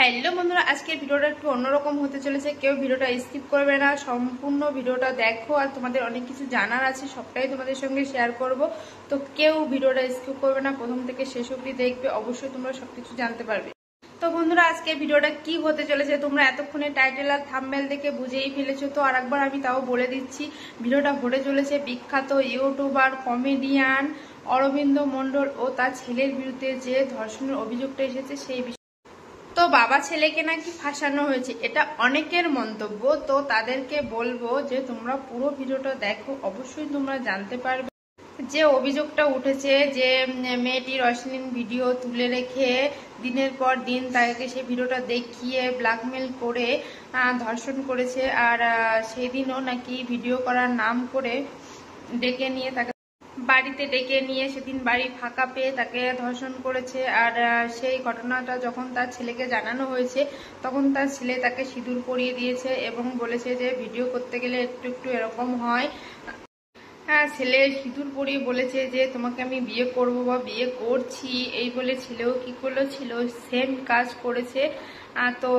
Hello বন্ধুরা, আজকের ভিডিওটা একটু অন্যরকম হতে চলেছে। কেউ ভিডিওটা স্কিপ করবে না, সম্পূর্ণ ভিডিওটা দেখো। আর তোমাদের অনেক কিছু জানার আছে, সবটাই তোমাদের সঙ্গে শেয়ার করব। তো কেউ ভিডিওটা স্কিপ করবে না, প্রথম থেকে শেষ অবধি দেখবে, অবশ্যই তোমরা সবকিছু জানতে পারবে। তো বন্ধুরা, আজকের ভিডিওটা কি হতে চলেছে তোমরা এতক্ষণে টাইটেল আর থাম্বনেল দেখে বুঝেই ফেলেছো। তো আরেকবার আমি তাও বলে দিচ্ছি, ভিডিওটা হতে চলেছে বিখ্যাত ইউটিউবার কমেডিয়ান অরবিন্দ মণ্ডল ও তার ছেলের বিরুদ্ধে যে ধর্ষণের অভিযোগটা এসেছে সেই বিষয়ে। তো বাবা ছেলেকে নাকি ফাঁসানো হয়েছে, এটা অনেকের মন্তব্য। তো তাদেরকে বলবো যে তোমরা পুরো ভিডিওটা দেখো, অবশ্যই তোমরা জানতে পারবে যে অভিযোগটা উঠেছে যে মেয়েটির অশ্লীল ভিডিও তুলে রেখে দিনের পর দিন তাকে সেই ভিডিওটা দেখিয়ে ব্ল্যাকমেল করে ধর্ষণ করেছে। আর সেই দিনও নাকি ভিডিও করার নাম করে ডেকে নিয়ে তাকে বাড়িতে ডেকে নিয়ে সেদিন বাড়ি ফাঁকা পেয়ে তাকে ধর্ষণ করেছে। আর সেই ঘটনাটা যখন তার ছেলেকে জানানো হয়েছে, তখন তার ছেলে তাকে সিঁদুর পরিয়ে দিয়েছে এবং বলেছে যে ভিডিও করতে গেলে একটু একটু এরকম হয়। হ্যাঁ, ছেলে সিঁদুর পরিয়ে বলেছে যে তোমাকে আমি বিয়ে করব বা বিয়ে করছি, এই বলে ছেলেও কি করলো, ছিল সেম কাজ করেছে। তো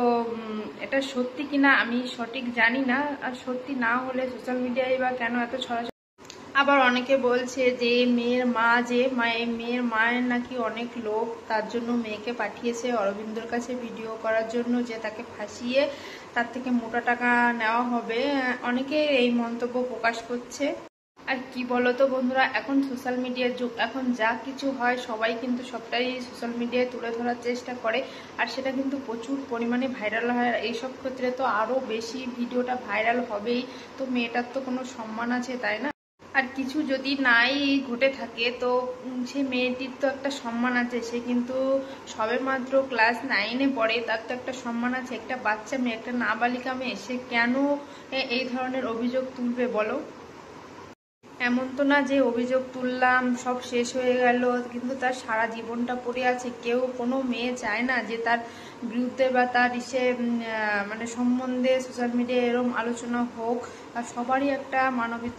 এটা সত্যি কিনা আমি সঠিক জানি না। আর সত্যি না হলে সোশ্যাল মিডিয়ায় বা কেন এত ছড়াছড়ি। আবার অনেকে বলছে যে মেয়ের মায়ের নাকি অনেক লোভ, তার জন্য মেয়েকে পাঠিয়েছে অরবিন্দর কাছে ভিডিও করার জন্য, যে তাকে ফাঁসিয়ে তার থেকে মোটা টাকা নেওয়া হবে। অনেকে এই মন্তব্য প্রকাশ করছে। আর কি বলতো বন্ধুরা, এখন সোশ্যাল মিডিয়ার যুগ, এখন যা কিছু হয় সবাই কিন্তু সবটাই সোশ্যাল মিডিয়ায় তুলে ধরার চেষ্টা করে। আর সেটা কিন্তু প্রচুর পরিমাণে ভাইরাল হয়। এইসব ক্ষেত্রে তো আরো বেশি ভিডিওটা ভাইরাল হবেই। তো মেয়েটার তো কোনো সম্মান আছে, তাই না? আর কিছু যদি নাই ঘটে থাকে তো সেই মেয়েটির তো একটা সম্মান আছে। সে কিন্তু সবে মাত্র ক্লাস 9-এ পড়ে, তার তো একটা সম্মান আছে। একটা বাচ্চা মেয়ে, একটা নাবালিকা মেয়ে, সে কেন এই ধরনের অভিযোগ তুলবে বলো? এমন তো না যে অভিযোগ তুললাম সব শেষ হয়ে গেল, কিন্তু তার সারা জীবনটা পড়ে আছে। কেউ কোনো মেয়ে চায় না যে তার বিরুদ্ধে বা তার মানে সম্বন্ধে সোশ্যাল মিডিয়ায় এরকম আলোচনা হোক। আর সবারই একটা মানবিক।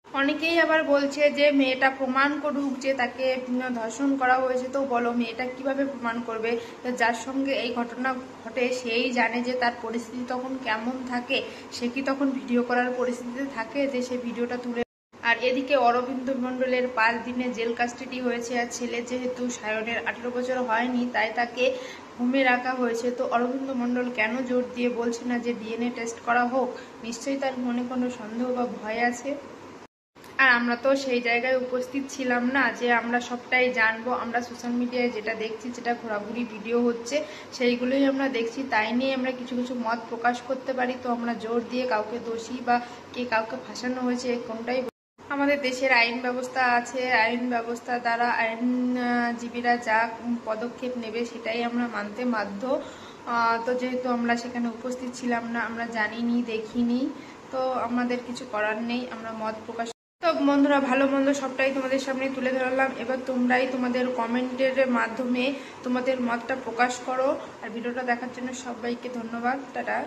অনেকেই আবার বলছে যে মেয়েটা প্রমাণ করুক যে তাকে ধর্ষণ করা হয়েছে। তো বলো, মেয়েটা কিভাবে প্রমাণ করবে? যার সঙ্গে এই ঘটনা ঘটে সেই জানে যে তার পরিস্থিতি তখন কেমন থাকে। সে কি তখন ভিডিও করার পরিস্থিতিতে থাকে যে সে ভিডিওটা তুলে? আর এদিকে অরবিন্দ মণ্ডলের 5 দিনে জেল কাস্টাডি হয়েছে। আর ছেলে যেহেতু সায়নের 18 বছর হয়নি, তাই তাকে হোমে রাখা হয়েছে। তো অরবিন্দ মণ্ডল কেন জোর দিয়ে বলছে না যে ডিএনএ টেস্ট করা হোক? নিশ্চয়ই তার মনে কোনো সন্দেহ বা ভয় আছে। আর আমরা তো সেই জায়গায় উপস্থিত ছিলাম না যে আমরা সবটাই জানবো। আমরা সোশ্যাল মিডিয়ায় যেটা দেখছি, যেটা ঘোরাঘুরি ভিডিও হচ্ছে, সেইগুলোই আমরা দেখছি। তাই নিয়ে আমরা কিছু কিছু মত প্রকাশ করতে পারি। তো আমরা জোর দিয়ে কাউকে দোষী বা কে কাউকে ফাঁসানো হয়েছে কোনটাই। আমাদের দেশের আইন ব্যবস্থা আছে, আইন ব্যবস্থা দ্বারা আইনজীবীরা যা পদক্ষেপ নেবে সেটাই আমরা মানতে বাধ্য। তো যেহেতু আমরা সেখানে উপস্থিত ছিলাম না, আমরা জানিনি, দেখিনি, তো আমাদের কিছু করার নেই। আমরা মত প্রকাশ। তো বন্ধুরা, ভালো মন্দ সবটাই তোমাদের সামনে তুলে ধরলাম। এবার তোমরাই তোমাদের কমেন্টের মাধ্যমে তোমাদের মতটা প্রকাশ করো। আর ভিডিওটা দেখার জন্য সবাইকে ধন্যবাদ। টাটা।